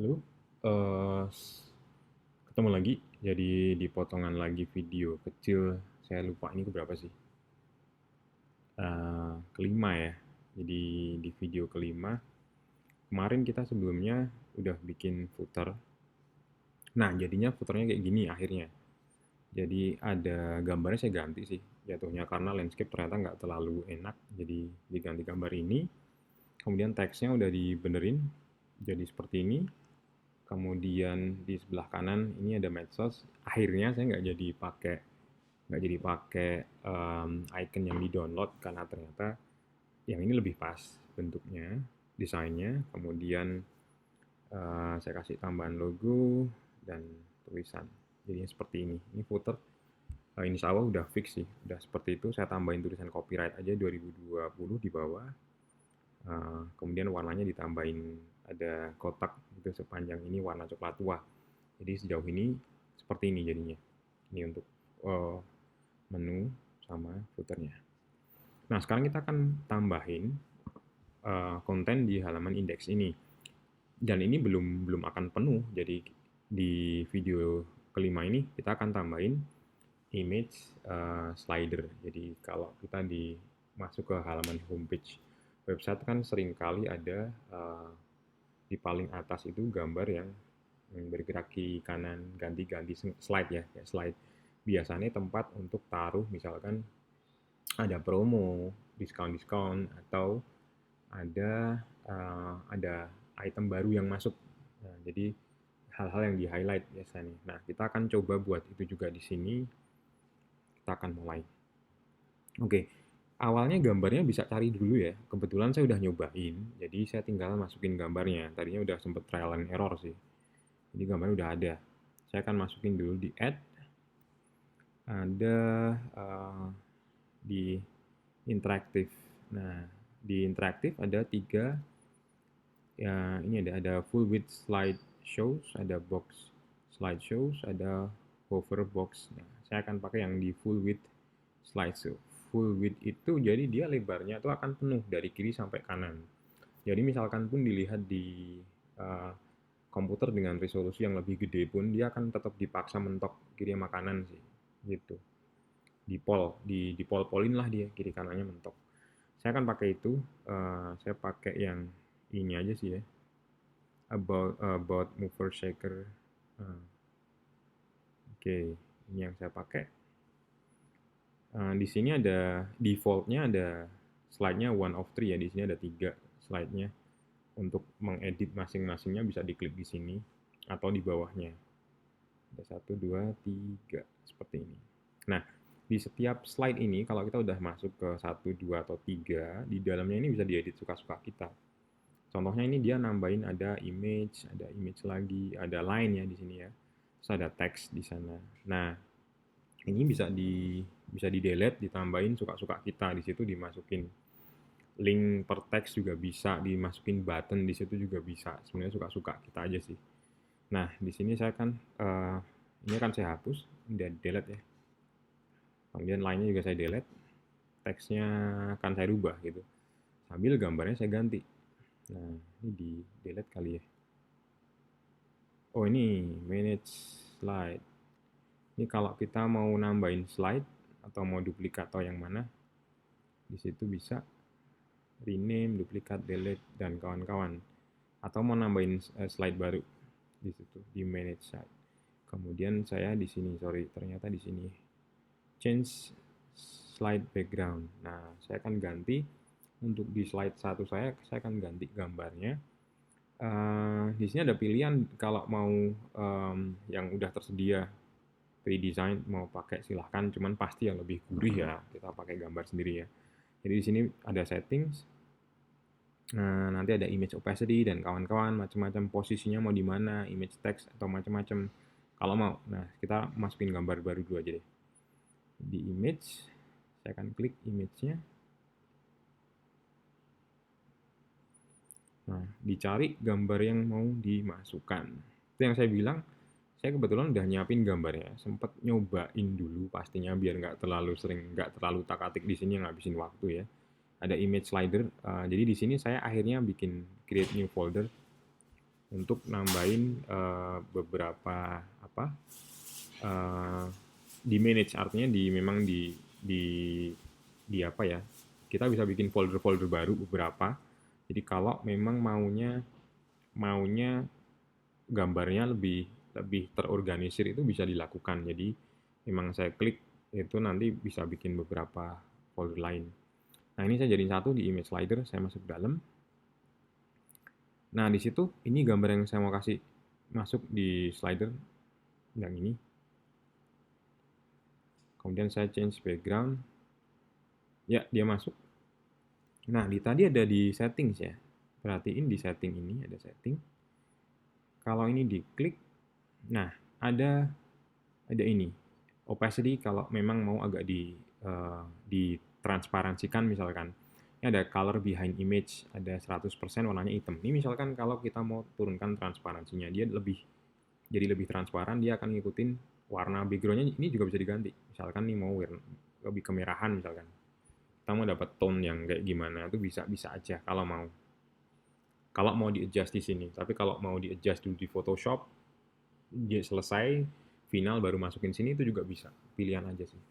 Halo, ketemu lagi. Jadi di potongan lagi video kecil, saya lupa ini keberapa sih? Kelima ya. Jadi di video kelima, kemarin kita sebelumnya udah bikin footer. Nah, jadinya footernya kayak gini akhirnya. Jadi ada gambarnya saya ganti sih jatuhnya karena landscape ternyata nggak terlalu enak. Jadi diganti gambar ini. Kemudian teksnya udah dibenerin jadi seperti ini. Kemudian di sebelah kanan ini ada medsos. Akhirnya saya nggak jadi pakai icon yang di download karena ternyata yang ini lebih pas bentuknya, desainnya. Kemudian saya kasih tambahan logo dan tulisan. Jadinya seperti ini. Ini footer. Insya Allah udah fix sih, udah seperti itu. Saya tambahin tulisan copyright aja 2020 di bawah. Kemudian warnanya ditambahin ada kotak itu sepanjang ini warna coklat tua. Jadi sejauh ini seperti ini jadinya. Ini untuk uh, menu sama footernya. Nah, sekarang kita akan tambahin konten di halaman indeks ini. Dan ini belum belum akan penuh. Jadi di video kelima ini kita akan tambahin image slider. Jadi kalau kita masuk ke halaman homepage website kan seringkali ada di paling atas itu gambar yang bergerak kiri kanan ganti-ganti slide ya, kayak slide. Biasanya tempat untuk taruh misalkan ada promo, diskon-diskon atau ada item baru yang masuk. Nah, jadi hal-hal yang di-highlight biasanya. Nah, kita akan coba buat itu juga di sini. Kita akan mulai. Oke, awalnya gambarnya bisa cari dulu ya. Kebetulan saya udah nyobain, jadi saya tinggal masukin gambarnya. Tadinya udah sempet trial and error sih. Jadi gambarnya udah ada. Saya akan masukin dulu di add. Ada di interaktif. Nah, di interaktif ada tiga. Ya, ini ada full width slide shows, ada box slide shows, ada hover box. Nah, saya akan pakai yang di full width slide show. Full width itu jadi dia lebarnya itu akan penuh dari kiri sampai kanan. Jadi misalkan pun dilihat di uh, komputer dengan resolusi yang lebih gede pun dia akan tetap dipaksa mentok kiri sama kanan sih, gitu. Di pol-polin lah dia kiri kanannya mentok. Saya akan pakai itu. Saya pakai yang ini aja sih ya. About mover shaker. Oke, ini yang saya pakai. Di sini ada defaultnya ada slide-nya one of three ya. Di sini ada 3 slide-nya. Untuk mengedit masing-masingnya bisa diklik di sini atau di bawahnya. Ada 1, 2, 3 seperti ini. Nah, di setiap slide ini kalau kita udah masuk ke 1, 2 atau 3, di dalamnya ini bisa diedit suka-suka kita. Contohnya ini dia nambahin ada image lagi, ada line ya di sini ya. Terus ada teks di sana. Nah, ini bisa di delete, ditambahin suka-suka kita. Di situ dimasukin link per teks juga bisa, dimasukin button di situ juga bisa. Sebenarnya suka-suka kita aja sih. Nah, di sini saya kan ini akan saya hapus, udah delete ya. Kemudian line-nya juga saya delete, teksnya akan saya rubah gitu. Sambil gambarnya saya ganti. Nah, ini di delete kali ya. Oh, ini manage slide. Ini kalau kita mau nambahin slide atau mau duplikat atau yang mana, di situ bisa rename, duplikat, delete, dan kawan-kawan. Atau mau nambahin slide baru di situ di manage slide. Kemudian saya di sini, ternyata di sini change slide background. Nah, saya akan ganti untuk di slide 1 saya akan ganti gambarnya. Di sini ada pilihan kalau mau yang udah tersedia pre-design mau pakai silahkan, cuman pasti yang lebih gurih ya kita pakai gambar sendiri ya. Jadi di sini ada settings, nanti ada image opacity dan kawan-kawan macam-macam posisinya mau di mana, image text atau macam-macam kalau mau. Nah, kita masukin gambar baru dulu aja deh. Di image, saya akan klik image-nya. Nah, dicari gambar yang mau dimasukkan. Itu yang saya bilang, saya kebetulan udah nyiapin gambarnya. Sempat nyobain dulu pastinya biar nggak terlalu tak-atik di sini ngabisin waktu ya. Ada image slider. Jadi di sini saya akhirnya bikin create new folder. untuk nambahin beberapa apa di manage, artinya memang di apa ya, kita bisa bikin folder-folder baru beberapa. Jadi kalau memang maunya maunya gambarnya lebih lebih terorganisir, itu bisa dilakukan. Jadi memang saya klik itu nanti bisa bikin beberapa folder lain. Nah, ini saya jadiin satu di image slider, saya masuk ke dalam. Nah, di situ ini gambar yang saya mau kasih masuk di slider yang ini. Kemudian saya change background. Ya, dia masuk. Nah, tadi ada di settings ya. Perhatiin di setting ini ada setting. Kalau ini diklik, nah ada ini opacity kalau memang mau agak ditransparansikan misalkan. Ini ada color behind image, ada 100% warnanya hitam. Ini misalkan kalau kita mau turunkan transparansinya, dia jadi lebih transparan, dia akan ngikutin warna backgroundnya. Ini juga bisa diganti. Misalkan nih mau lebih kemerahan misalkan. Kita mau dapat tone yang kayak gimana, itu bisa aja kalau mau. Kalau mau di-adjust di sini. Tapi kalau mau di-adjust dulu di Photoshop, dia selesai, final baru masukin sini, itu juga bisa. Pilihan aja sih.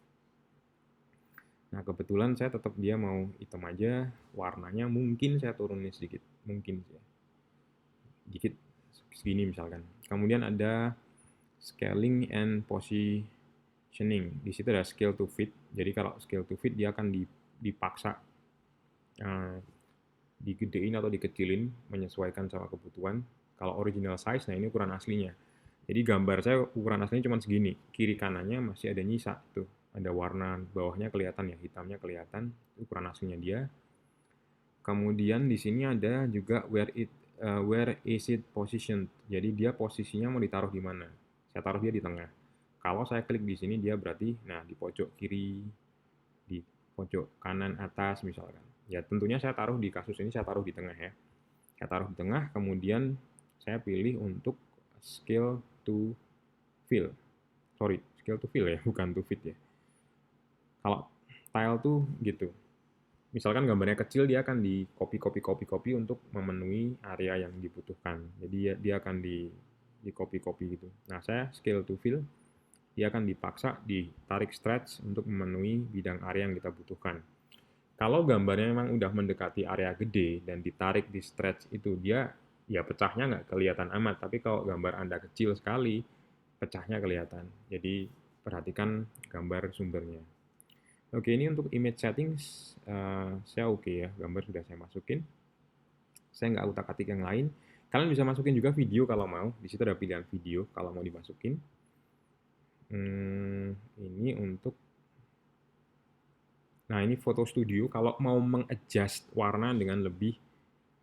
Nah, kebetulan saya tetap dia mau hitam aja, warnanya mungkin saya turunin sedikit. Mungkin sih ya. Dikit, segini misalkan. Kemudian ada scaling and positioning. Di situ ada scale to fit. Jadi kalau scale to fit dia akan dipaksa digedein atau dikecilin menyesuaikan sama kebutuhan. Kalau original size, nah ini ukuran aslinya. Jadi gambar saya ukuran aslinya cuma segini, kiri kanannya masih ada nyisa tuh, ada warna bawahnya kelihatan ya, hitamnya kelihatan, ukuran aslinya dia. Kemudian di sini ada juga where is it positioned. Jadi dia posisinya mau ditaruh di mana. Saya taruh dia di tengah. Kalau saya klik di sini dia berarti nah di pojok kiri, di pojok kanan atas misalkan. Ya tentunya saya taruh di kasus ini saya taruh di tengah ya. Saya taruh di tengah, kemudian saya pilih untuk scale to fill. Sorry, scale to fill ya, bukan to fit ya. Kalau tile tuh gitu. Misalkan gambarnya kecil, dia akan di copy untuk memenuhi area yang dibutuhkan. Jadi dia akan di copy gitu. Nah, saya scale to fill, dia akan dipaksa ditarik stretch untuk memenuhi bidang area yang kita butuhkan. Kalau gambarnya memang udah mendekati area gede dan ditarik di stretch itu, dia ya pecahnya nggak kelihatan amat. Tapi kalau gambar Anda kecil sekali, pecahnya kelihatan. Jadi perhatikan gambar sumbernya. Oke, ini untuk image settings saya oke ya, gambar sudah saya masukin. Saya nggak utak-atik yang lain. Kalian bisa masukin juga video kalau mau. Di situ ada pilihan video kalau mau dimasukin. Ini untuk Nah, ini foto studio kalau mau mengadjust warna dengan lebih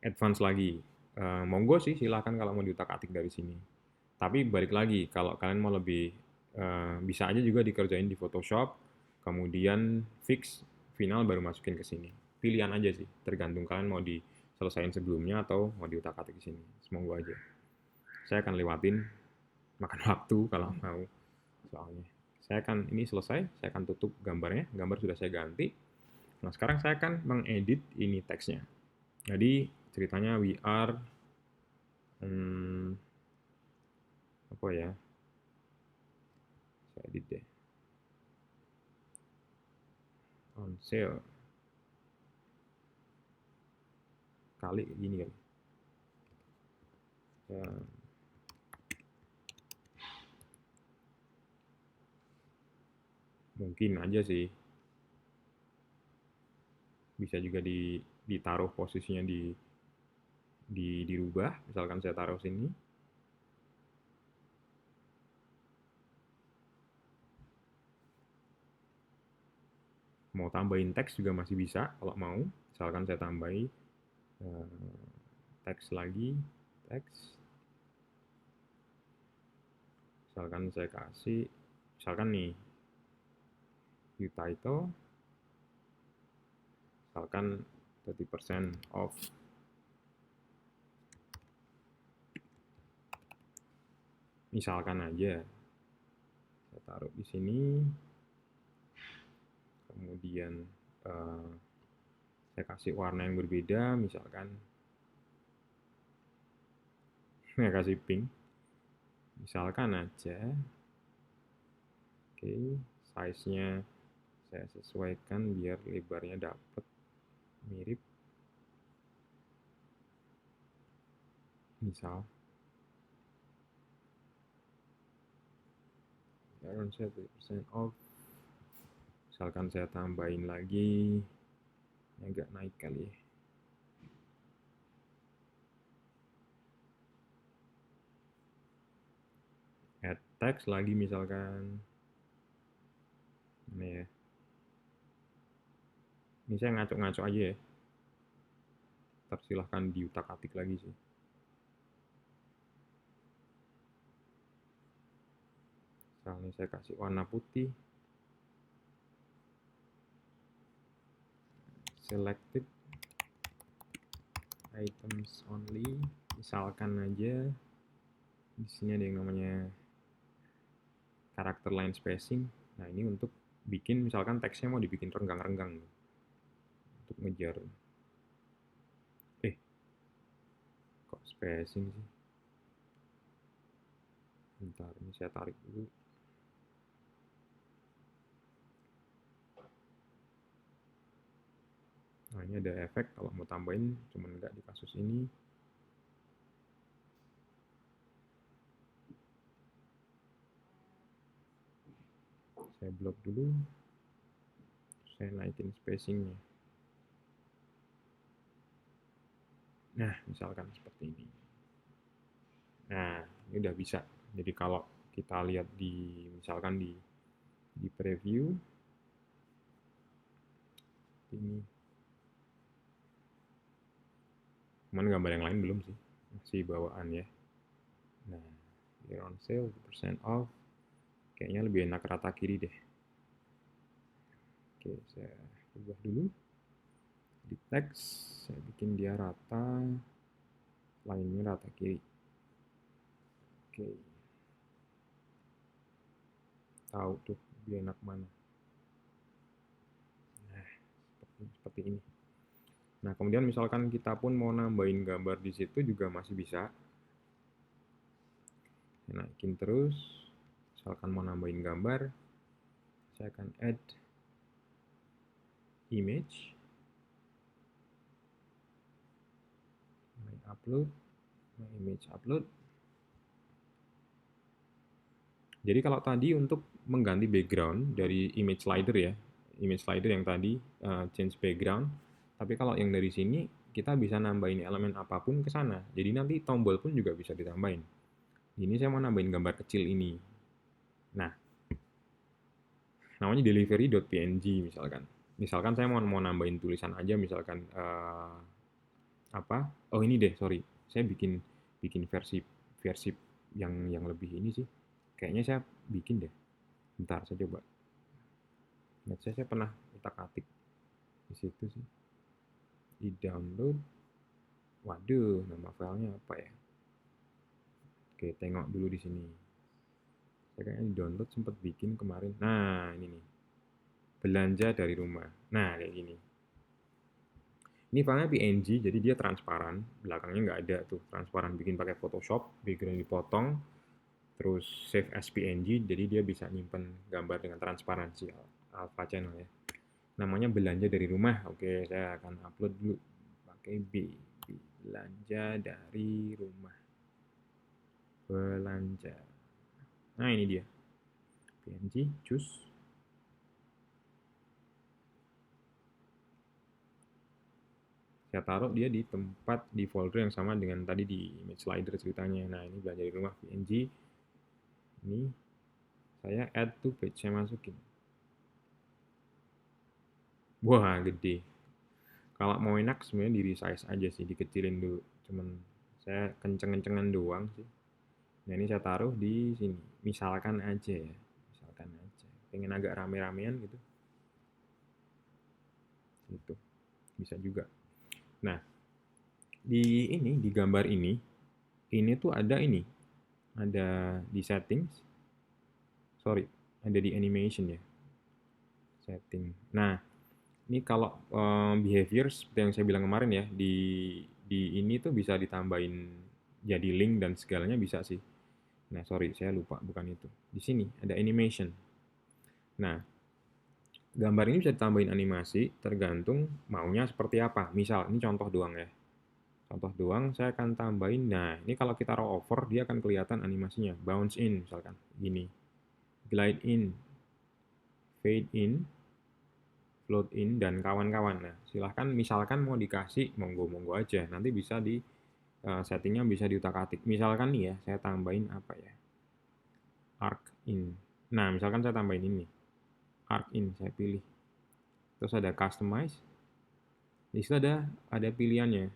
advance lagi. Monggo sih, silahkan kalau mau diutak-atik dari sini. Tapi balik lagi, kalau kalian mau lebih, bisa aja juga dikerjain di Photoshop, kemudian fix, final baru masukin ke sini. Pilihan aja sih, tergantung kalian mau diselesain sebelumnya atau mau diutak-atik di sini. Monggo aja. Saya akan lewatin, makan waktu kalau mau, soalnya. Saya akan, ini selesai, saya akan tutup gambarnya. Gambar sudah saya ganti. Nah, sekarang saya akan mengedit ini teksnya. Jadi, ceritanya we are, apa ya, saya edit deh. On sale. Kali gini kan. Ya, mungkin aja sih. Bisa juga ditaruh posisinya dirubah. Misalkan saya taruh sini. Mau tambahin teks juga masih bisa kalau mau. Misalkan saya tambahin teks lagi, teks. Misalkan saya kasih, misalkan nih, view title, misalkan 30% off. Misalkan aja, saya taruh di sini, kemudian saya kasih warna yang berbeda, misalkan Nggak kasih ping. Misalkan aja, oke, size-nya saya sesuaikan biar lebarnya dapat mirip. Misal, around 70% off. Misalkan saya tambahin lagi, agak naik kali ya. Add text lagi misalkan. Ini ya. Ini saya ngaco-ngaco aja ya. Silahkan diutak-atik lagi sih. Misalnya saya kasih warna putih. Selected items only. Misalkan aja di sini ada yang namanya karakter line spacing. Nah, ini untuk bikin misalkan teksnya mau dibikin renggang-renggang untuk ngejar. Kok spacing sih? Bentar, ini saya tarik dulu. Nah, ini ada efek kalau mau tambahin, cuman nggak di kasus ini. Saya blok dulu. Saya naikin spacingnya. Nah, misalkan seperti ini. Nah, ini udah bisa. Jadi kalau kita lihat misalkan di preview, ini. Cuman gambar yang lain belum sih, masih bawaan ya. Nah, here on sale, percent off. Kayaknya lebih enak rata kiri deh. Oke, saya ubah dulu. Di teks, saya bikin dia rata, lainnya rata kiri. Oke. Tahu tuh lebih enak mana. Nah, seperti ini. Nah, kemudian misalkan kita pun mau nambahin gambar di situ juga masih bisa. Saya naikin terus. Misalkan mau nambahin gambar, saya akan add image. Upload. Image upload. Jadi kalau tadi untuk mengganti background dari image slider ya, image slider yang tadi change background, tapi kalau yang dari sini kita bisa nambahin elemen apapun ke sana. Jadi nanti tombol pun juga bisa ditambahin. Ini saya mau nambahin gambar kecil ini. Nah, namanya delivery.png misalkan. Misalkan saya mau nambahin tulisan aja misalkan apa? Oh ini deh, sorry. Saya bikin versi yang lebih ini sih. Kayaknya saya bikin deh. Bentar, saya coba. Ingat saya pernah utak-atik di situ sih. Di download. Waduh, nama filenya apa ya? Oke, tengok dulu di sini. Saya kayaknya di download sempat bikin kemarin. Nah, ini nih. Belanja dari rumah. Nah, kayak gini. Ini filenya PNG, jadi dia transparan. Belakangnya nggak ada tuh, transparan. Bikin pakai Photoshop, background dipotong, terus save as PNG, jadi dia bisa nyimpen gambar dengan transparansi Alpha Channel ya. Namanya belanja dari rumah. Oke, saya akan upload dulu pakai belanja dari rumah. Belanja. Nah, ini dia. PNG, choose. Saya taruh dia di tempat di folder yang sama dengan tadi di image slider ceritanya. Nah, ini belanja dari rumah PNG. Ini saya add to page, saya masukin. Wah, gede. Kalau mau enak sebenarnya di resize aja sih, dikecilin dulu. Cuman saya kenceng-kencengan doang sih. Nah, ini saya taruh di sini. Misalkan aja ya. Misalkan aja. Pengen agak rame-ramean gitu. Gitu. Bisa juga. Nah, di gambar ini tuh ada ini. Ada di settings. Sorry, ada di animation ya. Setting. Nah, ini kalau behavior seperti yang saya bilang kemarin ya, di ini tuh bisa ditambahin jadi link dan segalanya bisa sih. Nah, sorry, saya lupa, bukan itu. Di sini ada animation. Nah, gambar ini bisa ditambahin animasi tergantung maunya seperti apa. Misal, ini contoh doang ya. Contoh doang, saya akan tambahin. Nah, ini kalau kita roll over, dia akan kelihatan animasinya. Bounce in, misalkan. Gini. Glide in. Fade in. Float in, dan kawan-kawan. Nah, silahkan misalkan mau dikasih, monggo-monggo aja. Nanti bisa di settingnya bisa diutak-atik. Misalkan nih ya, saya tambahin apa ya? Arc in. Nah, misalkan saya tambahin ini. Arc in, saya pilih. Terus ada customize. Di situ ada pilihannya.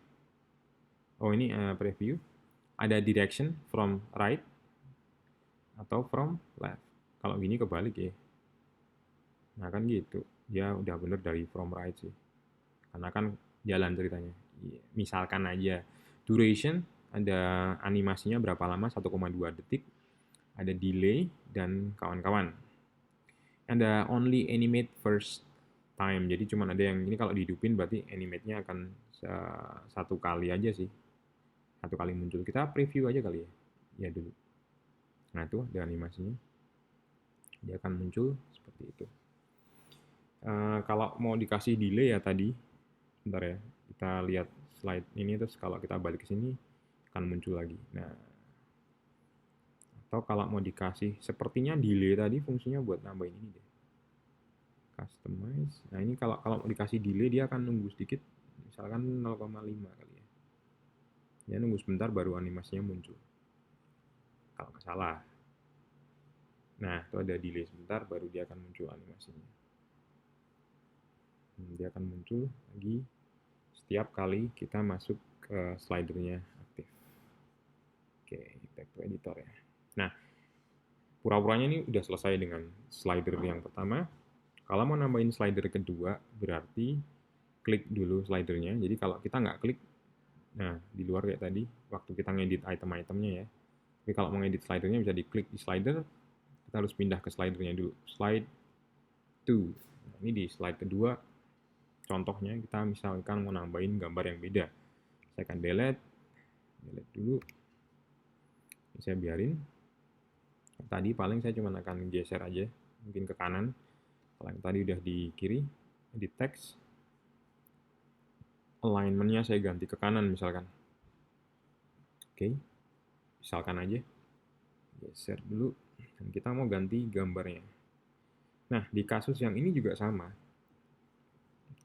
Oh, ini preview. Ada direction from right atau from left. Kalau gini kebalik ya. Nah, kan gitu. Dia udah bener dari from right sih. Karena kan jalan ceritanya. Misalkan aja duration, ada animasinya berapa lama, 1,2 detik. Ada delay dan kawan-kawan. Ada only animate first time. Jadi cuma ada yang ini kalau dihidupin berarti animate-nya akan satu kali aja sih. Satu kali muncul. Kita preview aja kali ya. Ya dulu. Nah, itu ada animasinya. Dia akan muncul seperti itu. Kalau mau dikasih delay ya tadi, bentar ya. Kita lihat slide ini terus kalau kita balik ke sini akan muncul lagi. Nah, atau kalau mau dikasih sepertinya delay tadi fungsinya buat nambahin ini deh. Customize. Nah, ini kalau mau dikasih delay dia akan nunggu sedikit, misalkan 0,5 kali ya. Dia nunggu sebentar baru animasinya muncul. Kalau nggak salah. Nah, itu ada delay sebentar baru dia akan muncul animasinya. Dia akan muncul lagi setiap kali kita masuk ke slidernya aktif. Oke, back to editor ya. Nah, pura-puranya ini udah selesai dengan slider yang pertama. Kalau mau nambahin slider kedua, berarti klik dulu slidernya. Jadi kalau kita nggak klik, nah di luar kayak tadi, waktu kita ngedit item-itemnya ya. Tapi kalau mau ngedit slidernya bisa diklik di slider, kita harus pindah ke slidernya dulu. Slide 2. Nah, ini di slide kedua, contohnya kita misalkan mau nambahin gambar yang beda. Saya akan delete dulu. Ini saya biarin. Tadi paling saya cuma akan geser aja, mungkin ke kanan. Kalau yang tadi udah di kiri, di text, alignment-nya saya ganti ke kanan misalkan. Oke, misalkan aja. Geser dulu, dan kita mau ganti gambarnya. Nah, di kasus yang ini juga sama.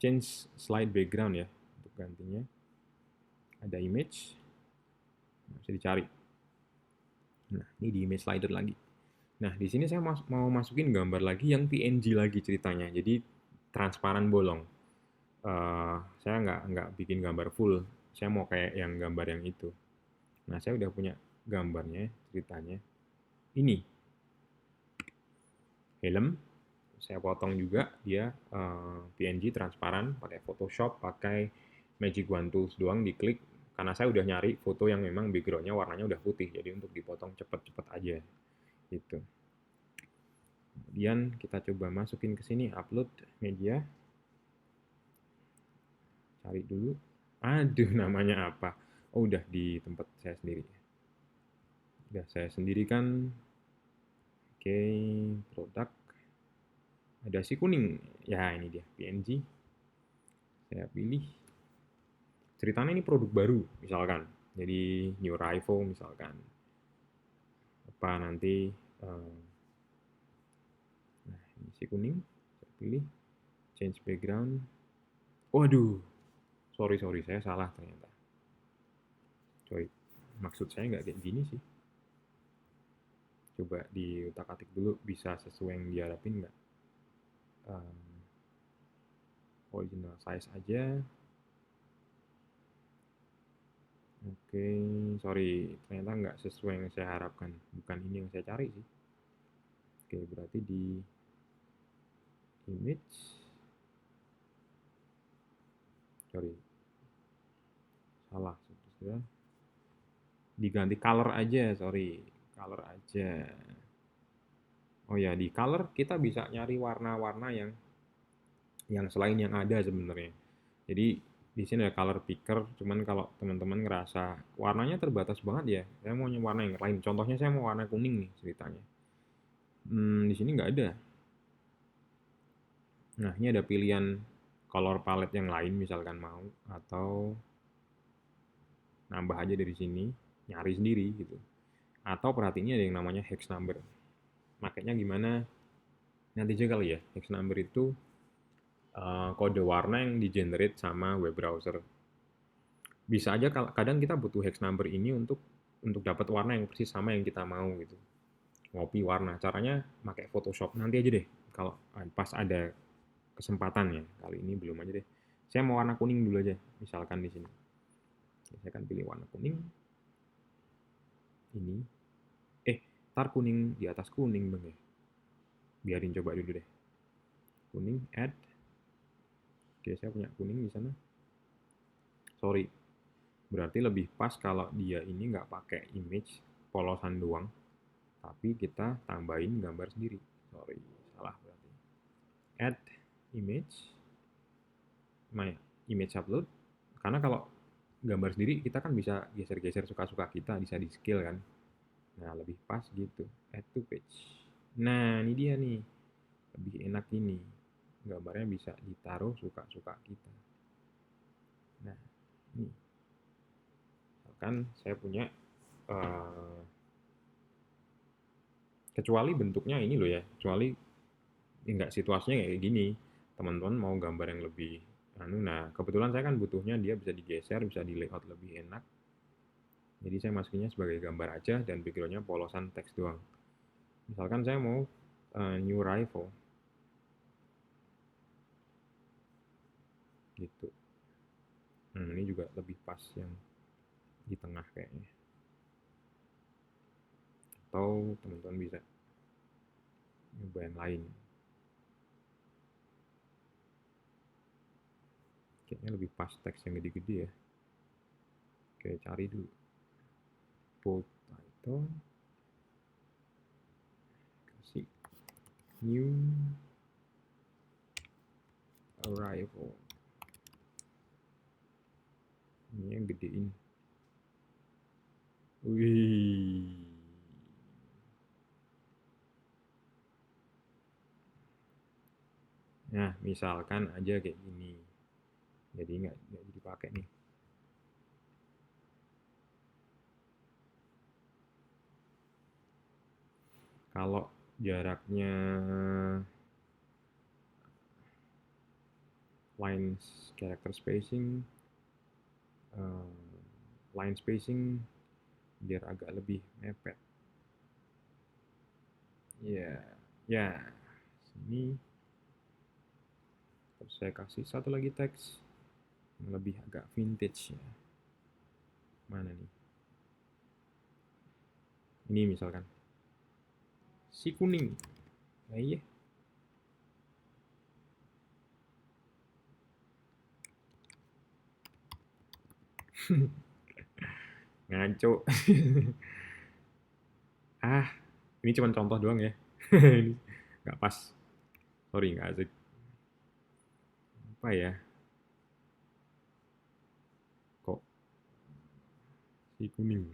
Change slide background ya, untuk gantinya. Ada image, bisa dicari. Nah, ini di image slider lagi. Nah, di sini saya mau masukin gambar lagi yang PNG lagi ceritanya. Jadi transparan bolong. Saya nggak bikin gambar full. Saya mau kayak yang gambar yang itu. Nah, saya udah punya gambarnya, ceritanya. Ini helm. Saya potong juga dia PNG transparan, pakai Photoshop, pakai Magic Wand Tools doang, diklik. Karena saya udah nyari foto yang memang background-nya warnanya udah putih, jadi untuk dipotong cepet-cepet aja. Gitu. Kemudian kita coba masukin ke sini, upload media. Cari dulu. Aduh, namanya apa? Oh, udah di tempat saya sendiri. Udah saya sendirikan. Oke, produk. Ada si kuning. Ya, ini dia, PNG. Saya pilih. Ceritanya ini produk baru, misalkan. Jadi, new arrival, misalkan. Apa nanti... nah, ini si kuning. Saya pilih. Change background. Waduh, sorry, saya salah ternyata. Sorry, maksud saya nggak kayak gini sih. Coba diutak-atik dulu, bisa sesuai yang diharapin nggak? Original size aja. Oke, sorry, ternyata nggak sesuai yang saya harapkan. Bukan ini yang saya cari sih. Oke, berarti di image. Sorry, salah. Sudah. Diganti color aja, sorry. Color aja. Oh ya, di color kita bisa nyari warna-warna yang selain yang ada sebenarnya. Jadi Di sini ada color picker, cuman kalau teman-teman ngerasa warnanya terbatas banget ya, saya mau warna yang lain. Contohnya saya mau warna kuning nih ceritanya. Di sini nggak ada. Nah, ini ada pilihan color palette yang lain misalkan mau, atau nambah aja dari sini, nyari sendiri gitu. Atau perhatiin ada yang namanya hex number. Makanya gimana nanti aja kali ya. Hex number itu kode warna yang di generate sama web browser. Bisa aja kadang kita butuh hex number ini untuk dapat warna yang persis sama yang kita mau gitu. Ngopi warna. Caranya pakai Photoshop. Nanti aja deh kalau pas ada kesempatan ya. Kali ini belum aja deh. Saya mau warna kuning dulu aja, misalkan di sini. Saya akan pilih warna kuning. Ini. Tar kuning di atas kuning bang ya. Biarin coba dulu deh. Kuning, add. Oke, saya punya kuning di sana. Sorry, berarti lebih pas kalau dia ini nggak pakai image polosan doang, tapi kita tambahin gambar sendiri. Sorry, salah berarti. Add image, my image upload. Karena kalau gambar sendiri kita kan bisa geser-geser suka-suka kita, bisa di scale kan. Nah, lebih pas gitu. Add to page. Nah, ini dia nih. Lebih enak ini. Gambarnya bisa ditaruh suka-suka kita. Nah, ini. Misalkan saya punya kecuali bentuknya ini loh ya, kecuali enggak situasinya kayak gini, teman-teman mau gambar yang lebih nah kebetulan saya kan butuhnya dia bisa digeser, bisa di layout lebih enak, jadi saya masukinnya sebagai gambar aja dan backgroundnya polosan teks doang. Misalkan saya mau new rival gitu. Ini juga lebih pas yang di tengah kayaknya, atau teman-teman bisa nyoba yang lain. Kayaknya lebih pas teks yang gede-gede ya. Oke, cari dulu bold title, kasih new arrival. Ini yang gedein. Wih. Nah, misalkan aja kayak gini. Jadi nggak dipakai nih. Kalau jaraknya line character spacing, line spacing biar agak lebih mepet. Ya, ya. Sini. Terus saya kasih satu lagi teks yang lebih agak vintage ya. Mana nih? Ini misalkan. Si kuning. Nah, iya. Ngaco. Ini cuma contoh doang ya. Nggak pas. Sorry, nggak asik. Apa ya? Kok si kuning?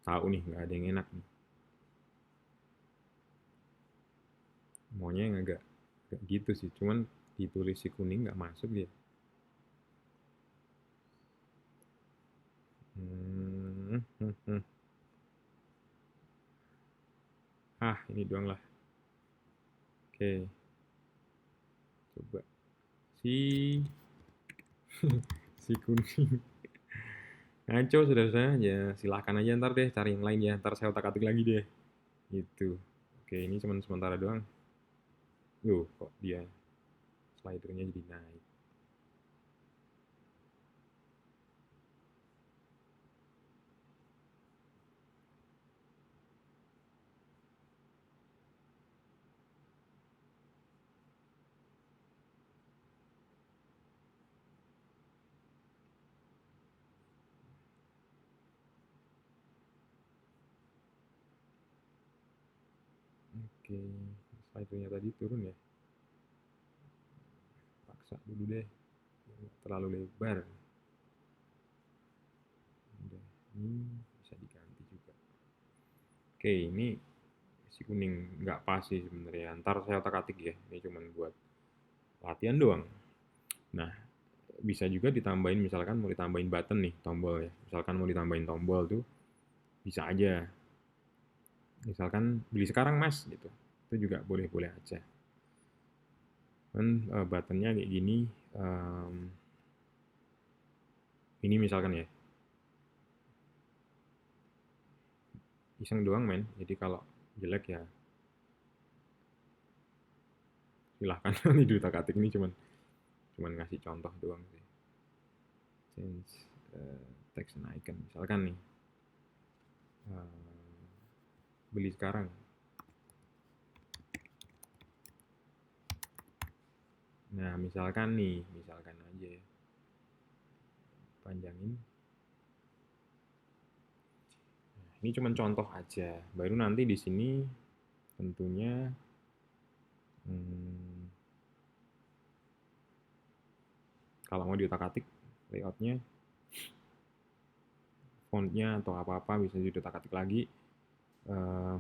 Tahu nih, nggak ada yang enak nih. Maunya yang agak gitu sih. Cuman ditulis si kuning nggak masuk dia. Ini doang lah. Oke, coba si si kuning. Ngaco sudah saya ya, silahkan aja ntar deh cari yang lain ya, ntar saya otak-atik lagi deh gitu. Oke, ini cuma sementara doang. Kok dia slidernya jadi naik. Oke, slidernya tadi turun ya. masak dulu deh, nggak terlalu lebar. Udah, ini bisa diganti juga. Oke, ini si kuning nggak pas sih sebenarnya. Ntar saya otak-atik ya. Ini cuman buat latihan doang. Nah, bisa juga ditambahin, misalkan mau ditambahin button nih, tombol ya. Misalkan mau ditambahin tombol tuh bisa aja. Misalkan beli sekarang mas gitu. Itu juga boleh-boleh aja. Kan buttonnya kayak gini. Ini misalkan ya, iseng doang men. Jadi kalau jelek ya silahkan. Ini di otak-atik, ini cuman ngasih contoh doang sih. Change text and icon misalkan nih, uh, beli sekarang. Nah misalkan aja ya, panjangin. Nah, ini cuman contoh aja, baru nanti di sini tentunya kalau mau diotak-atik layoutnya, fontnya atau apa-apa bisa diotak-atik lagi.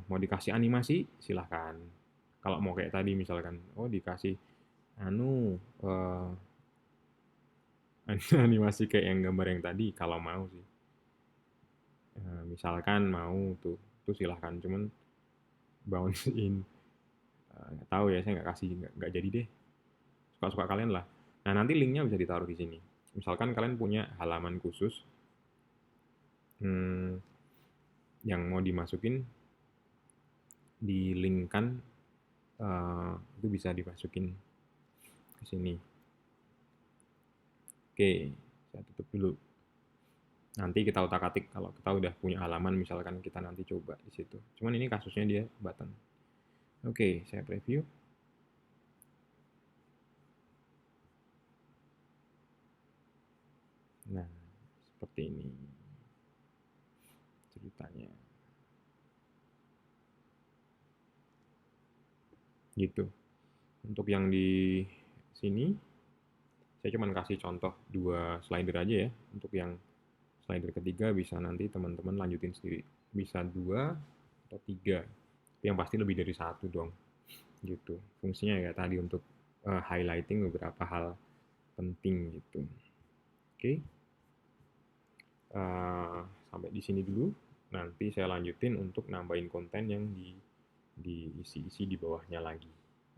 Mau dikasih animasi silahkan. Kalau mau kayak tadi misalkan, oh dikasih animasi kayak yang gambar yang tadi, kalau mau sih. Misalkan mau tuh silahkan. Cuman bounce in, nggak tahu ya, saya nggak kasih, nggak jadi deh. Suka-suka kalian lah. Nah nanti linknya bisa ditaruh di sini. Misalkan kalian punya halaman khusus yang mau dimasukin di link kan, itu bisa dimasukin ke sini. Oke, saya tutup dulu. Nanti kita utak-atik kalau kita udah punya halaman, misalkan kita nanti coba di situ. Cuman ini kasusnya dia button. Oke, saya preview. Nah, seperti ini ceritanya. Gitu. Untuk yang di sini, saya cuma kasih contoh 2 slider aja ya. Untuk yang slider ketiga bisa nanti teman-teman lanjutin sendiri. Bisa 2 atau 3. Yang pasti lebih dari 1 dong. Gitu. Fungsinya ya tadi untuk highlighting beberapa hal penting gitu. Oke. Sampai di sini dulu. Nanti saya lanjutin untuk nambahin konten yang diisi-isi di bawahnya lagi.